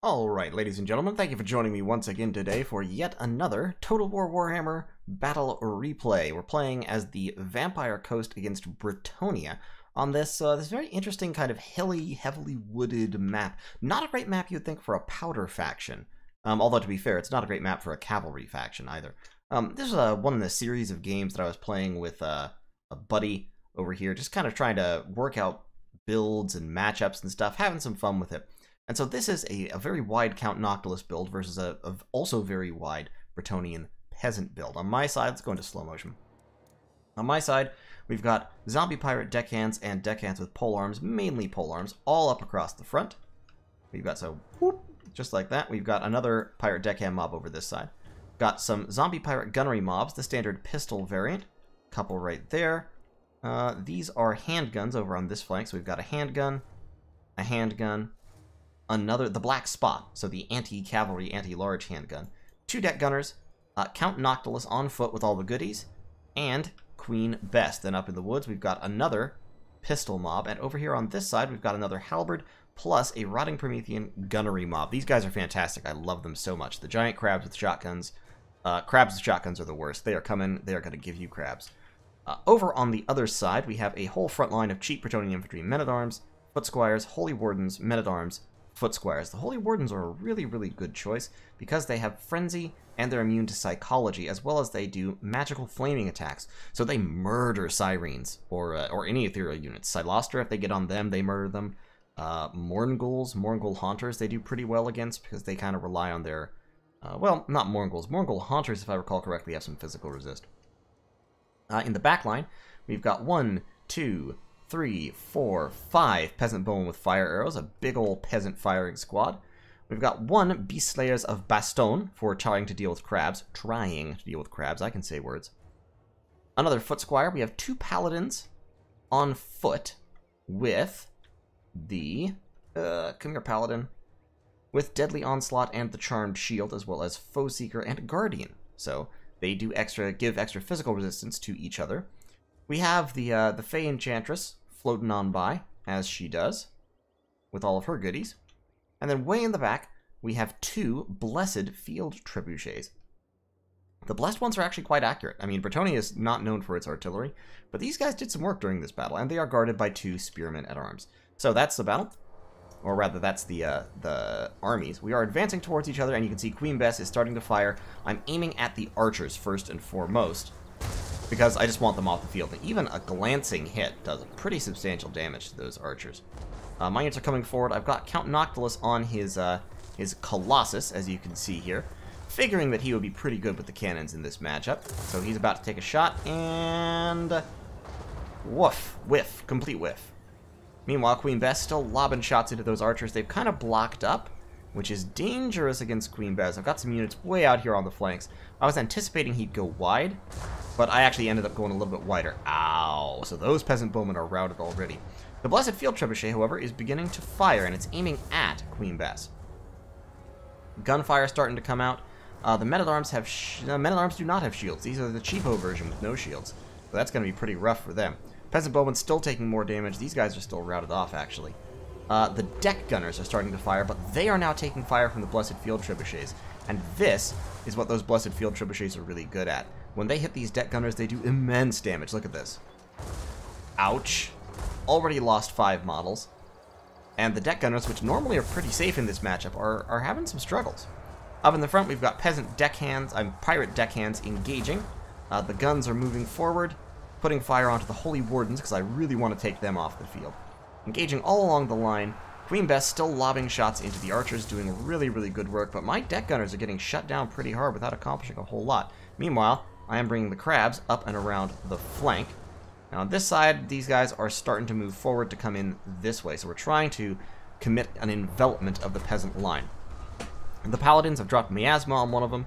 Alright, ladies and gentlemen, thank you for joining me once again today for yet another Total War Warhammer battle replay. We're playing as the Vampire Coast against Bretonnia on this very interesting kind of hilly, heavily wooded map. Not a great map you'd think for a powder faction. Although, to be fair, it's not a great map for a cavalry faction either. This is one in the series of games that I was playing with a buddy over here, just kind of trying to work out builds and matchups and stuff, having some fun with it. And so this is a very wide Count Noctilus build versus a also very wide Bretonnian peasant build. On my side, let's go into slow motion. On my side, we've got zombie pirate deckhands and deckhands with polearms, mainly polearms, all up across the front. We've got, so, whoop, just like that. We've got another pirate deckhand mob over this side. Got some zombie pirate gunnery mobs, the standard pistol variant. Couple right there. These are handguns over on this flank. So we've got a handgun, another, the black spot, so the anti-cavalry, anti-large handgun. Two deck gunners, Count Noctilus on foot with all the goodies, and Queen Bess. Then up in the woods, we've got another pistol mob, and over here on this side, we've got another halberd, plus a rotting Promethean gunnery mob. These guys are fantastic. I love them so much. The giant crabs with shotguns. Crabs with shotguns are the worst. They are coming. They are going to give you crabs. Over on the other side, we have a whole front line of cheap Bretonnian infantry men-at-arms, foot squires, holy wardens, men-at-arms, foot squires. The holy wardens are a really, really good choice because they have frenzy and they're immune to psychology, as well as they do magical flaming attacks. So they murder sirens or any ethereal units. Silostra, if they get on them, they murder them. Mourngul haunters, they do pretty well against because they kind of rely on their, well, not Mourngul haunters, if I recall correctly, have some physical resist. In the back line, we've got 1, 2, 3, 4, 5 peasant bowmen with fire arrows, a big old peasant firing squad. We've got 1 beast slayers of baston for trying to deal with crabs. I can say words. Another foot squire. We have 2 paladins on foot with the come here, paladin, with deadly onslaught and the charmed shield, as well as foe seeker and guardian. So they do give extra physical resistance to each other. We have the Fey Enchantress floating on by, as she does, with all of her goodies. And then way in the back, we have 2 Blessed Field Trebuchets. The blessed ones are actually quite accurate. I mean, Bretonnia is not known for its artillery, but these guys did some work during this battle, and they are guarded by 2 spearmen at arms. So that's the battle, or rather, that's the armies. We are advancing towards each other, and you can see Queen Bess is starting to fire. I'm aiming at the archers first and foremost, because I just want them off the field. And even a glancing hit does pretty substantial damage to those archers. My units are coming forward. I've got Count Noctilus on his Colossus, as you can see here, figuring that he would be pretty good with the cannons in this matchup. So he's about to take a shot, and whiff, complete whiff. Meanwhile, Queen Bess still lobbing shots into those archers. They've kind of blocked up, which is dangerous against Queen Bess. I've got some units way out here on the flanks. I was anticipating he'd go wide, but I actually ended up going a little bit wider. Ow! So those peasant bowmen are routed already. The Blessed Field Trebuchet, however, is beginning to fire, and it's aiming at Queen Bess. Gunfire starting to come out. The men-at-arms have men-at-arms do not have shields. These are the cheapo version with no shields. So that's going to be pretty rough for them. Peasant bowmen still taking more damage. These guys are still routed off, actually. The deck gunners are starting to fire, but they are now taking fire from the Blessed Field Trebuchets. And this is what those Blessed Field Trebuchets are really good at. When they hit these deck gunners, they do immense damage. Look at this. Ouch. Already lost 5 models. And the deck gunners, which normally are pretty safe in this matchup, are having some struggles. Up in the front, we've got peasant deckhands, pirate deckhands engaging. The guns are moving forward, putting fire onto the holy wardens, because I really want to take them off the field. Engaging all along the line. Queen Bess still lobbing shots into the archers, doing really, really good work, but my deck gunners are getting shut down pretty hard without accomplishing a whole lot. Meanwhile, I am bringing the crabs up and around the flank. Now on this side, these guys are starting to move forward to come in this way, so we're trying to commit an envelopment of the peasant line. The paladins have dropped miasma on one of them.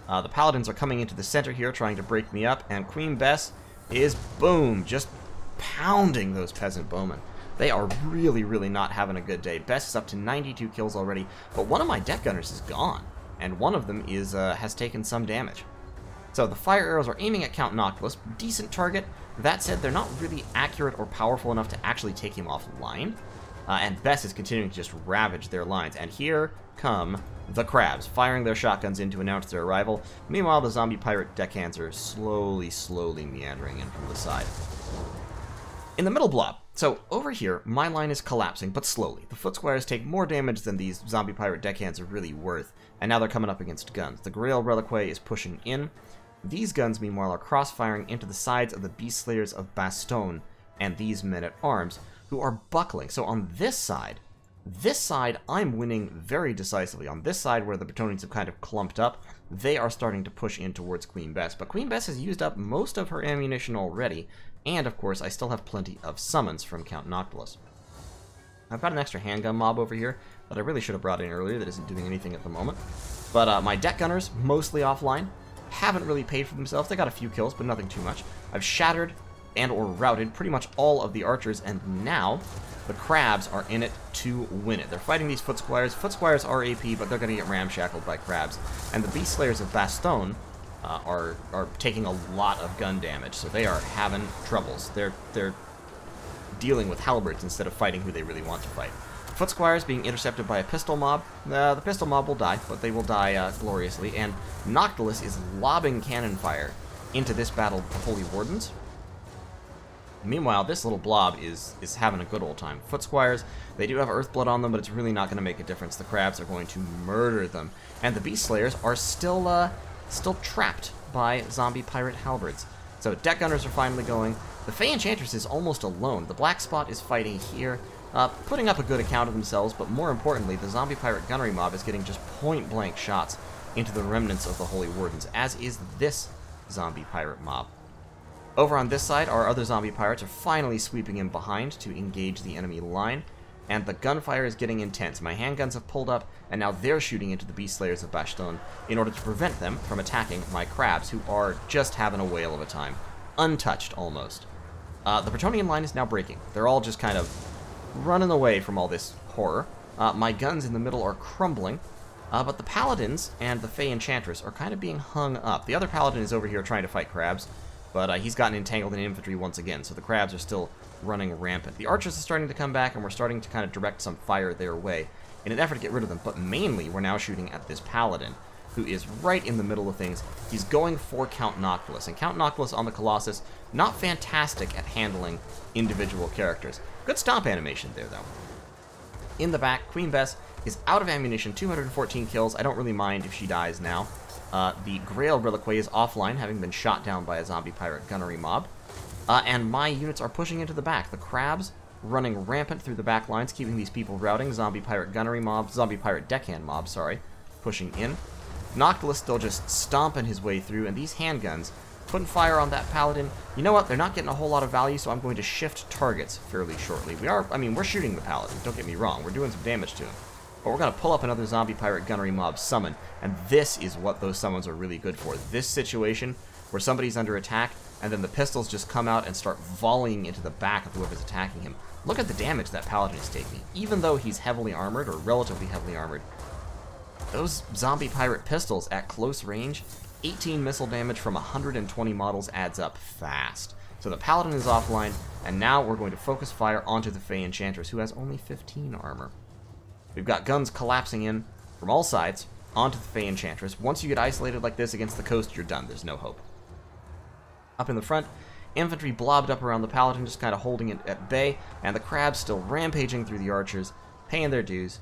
The paladins are coming into the center here, trying to break me up, and Queen Bess is, boom, just pounding those peasant bowmen. They are really, really not having a good day. Bess is up to 92 kills already, but one of my deck gunners is gone, and one of them is has taken some damage. So the fire arrows are aiming at Count Noctilus. Decent target. That said, they're not really accurate or powerful enough to actually take him offline. And Bess is continuing to just ravage their lines. And here come the crabs, firing their shotguns in to announce their arrival. Meanwhile, the zombie pirate deckhands are slowly meandering in from the side. In the middle blob, so over here, my line is collapsing, but slowly. The foot squires take more damage than these zombie pirate deckhands are really worth, and now they're coming up against guns. The Grail Reliquae is pushing in. These guns, meanwhile, are cross-firing into the sides of the Beast Slayers of Bastogne and these men-at-arms, who are buckling. So on this side, I'm winning very decisively. On this side, where the Bretonnians have kind of clumped up, they are starting to push in towards Queen Bess. But Queen Bess has used up most of her ammunition already, and of course, I still have plenty of summons from Count Noctilus. I've got an extra handgun mob over here that I really should have brought in earlier that isn't doing anything at the moment. But my deck gunners, mostly offline, haven't really paid for themselves. They got a few kills, but nothing too much. I've shattered and or routed pretty much all of the archers, and now the crabs are in it to win it. They're fighting these foot squires. Foot squires are AP, but they're going to get ramshackled by crabs. And the Beast Slayers of Bastogne are taking a lot of gun damage, so they are having troubles. They're dealing with halberds instead of fighting who they really want to fight. Foot squires being intercepted by a pistol mob. The pistol mob will die, but they will die gloriously. And Noctilus is lobbing cannon fire into this battle of the Holy Wardens. Meanwhile, this little blob is having a good old time. Foot squires, they do have Earthblood on them, but it's really not going to make a difference. The crabs are going to murder them. And the Beast Slayers are still trapped by zombie pirate halberds. So deck gunners are finally going. The Fey Enchantress is almost alone. The Black Spot is fighting here, putting up a good account of themselves, but more importantly, the zombie pirate gunnery mob is getting just point-blank shots into the remnants of the Holy Wardens, as is this zombie pirate mob. Over on this side, our other zombie pirates are finally sweeping in behind to engage the enemy line, and the gunfire is getting intense. My handguns have pulled up, and now they're shooting into the Beast Slayers of Bastogne in order to prevent them from attacking my crabs, who are just having a whale of a time. Untouched, almost. The Bretonnian line is now breaking. They're all just kind of running away from all this horror. My guns in the middle are crumbling, but the Paladins and the Fey Enchantress are kind of being hung up. The other Paladin is over here trying to fight crabs, but he's gotten entangled in infantry once again, so the crabs are still running rampant. The archers are starting to come back, and we're starting to kind of direct some fire their way in an effort to get rid of them, but mainly we're now shooting at this Paladin, who is right in the middle of things. He's going for Count Noctilus, and Count Noctilus on the Colossus, not fantastic at handling individual characters. Good stomp animation there, though. In the back, Queen Bess is out of ammunition, 214 kills. I don't really mind if she dies now. The Grail Reliquae is offline, having been shot down by a zombie pirate gunnery mob. And my units are pushing into the back. The crabs running rampant through the back lines, keeping these people routing. Zombie pirate gunnery mob, zombie pirate deckhand mob, sorry, pushing in. Noctilus still just stomping his way through, and these handguns putting fire on that paladin. You know what? They're not getting a whole lot of value, so I'm going to shift targets fairly shortly. We're shooting the paladin, don't get me wrong. We're doing some damage to him. But we're going to pull up another zombie pirate gunnery mob summon, and this is what those summons are really good for. This situation where somebody's under attack, and then the pistols just come out and start volleying into the back of whoever's attacking him. Look at the damage that paladin is taking. Even though he's heavily armored, or relatively heavily armored, those zombie pirate pistols at close range, 18 missile damage from 120 models adds up fast. So the paladin is offline, and now we're going to focus fire onto the Fey Enchantress, who has only 15 armor. We've got guns collapsing in from all sides onto the Fey Enchantress. Once you get isolated like this against the coast, you're done. There's no hope. Up in the front, infantry blobbed up around the paladin, just kind of holding it at bay, and the crabs still rampaging through the archers, paying their dues,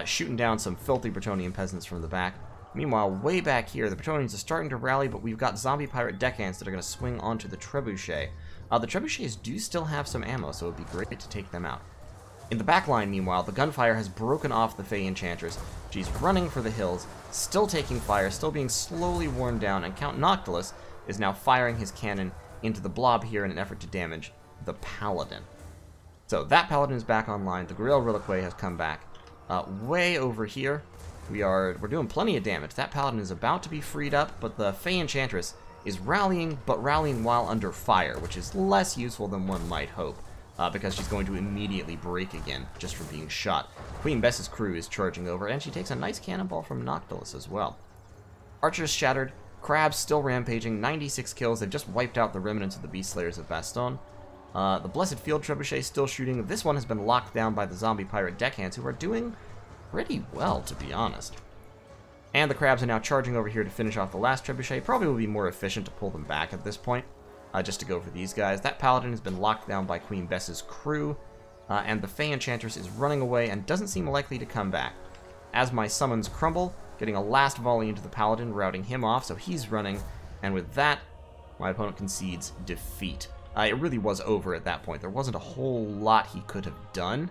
shooting down some filthy Bretonnian peasants from the back. Meanwhile, way back here, the Bretonnians are starting to rally, but we've got zombie pirate deckhands that are going to swing onto the trebuchet. The trebuchets do still have some ammo, so it would be great to take them out. In the back line, meanwhile, the gunfire has broken off the Fey Enchantress. She's running for the hills, still taking fire, still being slowly worn down, and Count Noctilus is now firing his cannon into the blob here in an effort to damage the paladin. So that paladin is back online. The Grail Reliquae has come back. Way over here, we're doing plenty of damage. That paladin is about to be freed up, but the Fey Enchantress is rallying, but rallying while under fire, which is less useful than one might hope, because she's going to immediately break again just from being shot. Queen Bess's crew is charging over, and she takes a nice cannonball from Noctilus as well. Archers shattered, crabs still rampaging, 96 kills. They've just wiped out the remnants of the Beast Slayers of Bastogne. The Blessed Field Trebuchet still shooting. This one has been locked down by the Zombie Pirate deckhands, who are doing pretty well, to be honest. And the crabs are now charging over here to finish off the last Trebuchet. Probably will be more efficient to pull them back at this point, just to go for these guys. That Paladin has been locked down by Queen Bess's crew, and the Fey Enchantress is running away and doesn't seem likely to come back. As my summons crumble, getting a last volley into the Paladin, routing him off, so he's running, and with that, my opponent concedes defeat. It really was over at that point. There wasn't a whole lot he could have done.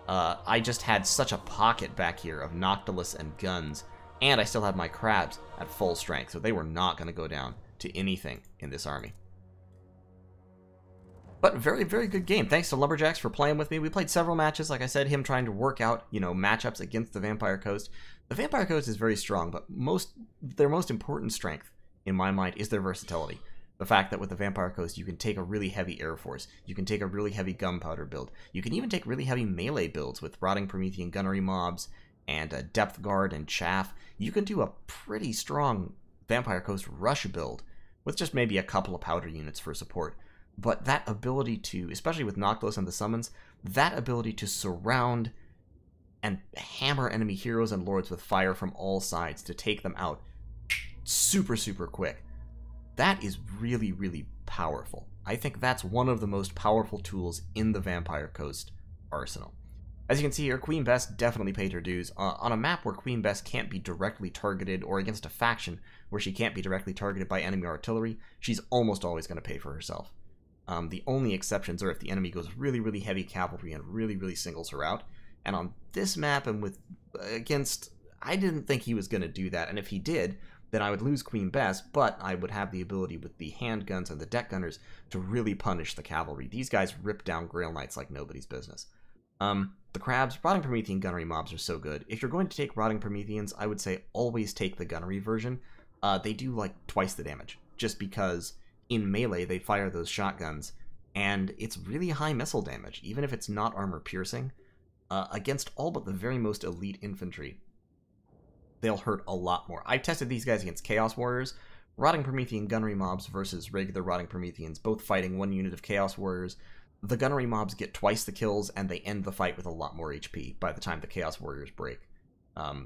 I just had such a pocket back here of Noctilus and guns, and I still had my crabs at full strength, so they were not going to go down to anything in this army. But very, very good game. Thanks to Lumberjacks for playing with me. We played several matches. Like I said, him trying to work out, matchups against the Vampire Coast. The Vampire Coast is very strong, but their most important strength, in my mind, is their versatility. The fact that with the Vampire Coast, you can take a really heavy Air Force. You can take a really heavy Gunpowder build. You can even take really heavy melee builds with Rotting Promethean Gunnery mobs and Depth Guard and Chaff. You can do a pretty strong Vampire Coast rush build with just maybe a couple of powder units for support. But that ability to, especially with Noctilus and the summons, that ability to surround and hammer enemy heroes and lords with fire from all sides to take them out super, super quick, that is really, really powerful. I think that's one of the most powerful tools in the Vampire Coast arsenal. As you can see here, Queen Bess definitely paid her dues. On a map where Queen Bess can't be directly targeted, or against a faction where she can't be directly targeted by enemy artillery, she's almost always going to pay for herself. The only exceptions are if the enemy goes really, really heavy cavalry and really, really singles her out. And on this map and I didn't think he was going to do that. And if he did, then I would lose Queen Bess, but I would have the ability with the handguns and the deck gunners to really punish the cavalry. These guys rip down Grail Knights like nobody's business. The crabs, Rotting Promethean Gunnery mobs are so good. If you're going to take Rotting Prometheans, I would say always take the Gunnery version. They do like twice the damage, just because in melee they fire those shotguns, and it's really high missile damage, even if it's not armor piercing. Against all but the very most elite infantry, they'll hurt a lot more. I've tested these guys against Chaos Warriors. Rotting Promethean Gunnery mobs versus regular Rotting Prometheans, both fighting one unit of Chaos Warriors. The Gunnery mobs get twice the kills, and they end the fight with a lot more HP by the time the Chaos Warriors break.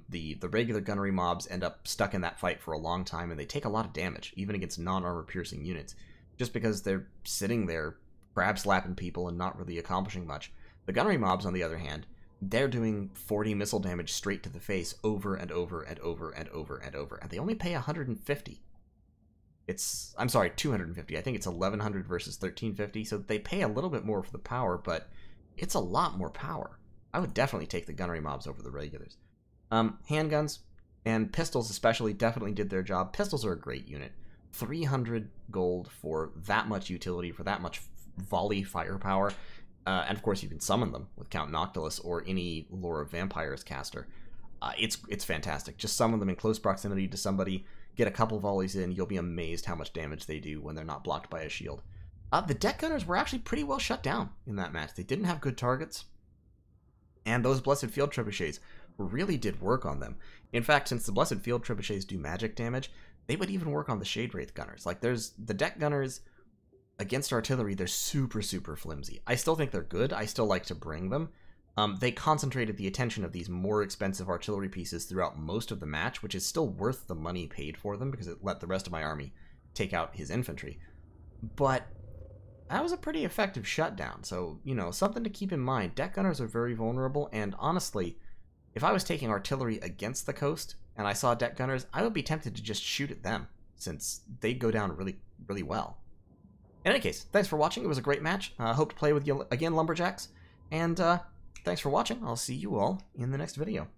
The regular Gunnery mobs end up stuck in that fight for a long time, and they take a lot of damage, even against non-armor piercing units, just because they're sitting there crab slapping people and not really accomplishing much. The Gunnery mobs, on the other hand, they're doing 40 missile damage straight to the face over and over and over and over and over, and they only pay 150. I'm sorry, 250. I think it's 1100 versus 1350, so they pay a little bit more for the power, but it's a lot more power. I would definitely take the Gunnery mobs over the regulars. Handguns and pistols especially definitely did their job. Pistols are a great unit. 300 gold for that much utility, for that much volley firepower. And of course you can summon them with Count Noctilus or any Lore of Vampires caster. It's fantastic. Just summon them in close proximity to somebody, get a couple volleys in, you'll be amazed how much damage they do when they're not blocked by a shield. The deck gunners were actually pretty well shut down in that match. They didn't have good targets, and those Blessed Field Trebuchets really did work on them. In fact, since the Blessed Field Trebuchets do magic damage, they would even work on the Shade Wraith gunners. Like, there's the deck gunners against artillery, they're super, super flimsy. I still think they're good. I still like to bring them. They concentrated the attention of these more expensive artillery pieces throughout most of the match, which is still worth the money paid for them because it let the rest of my army take out his infantry. But that was a pretty effective shutdown, so, something to keep in mind. Deck gunners are very vulnerable, and honestly, if I was taking artillery against the coast and I saw deck gunners, I would be tempted to just shoot at them, since they go down really, really well. In any case, thanks for watching. It was a great match. I hope to play with you again, Lumberjacks. And thanks for watching. I'll see you all in the next video.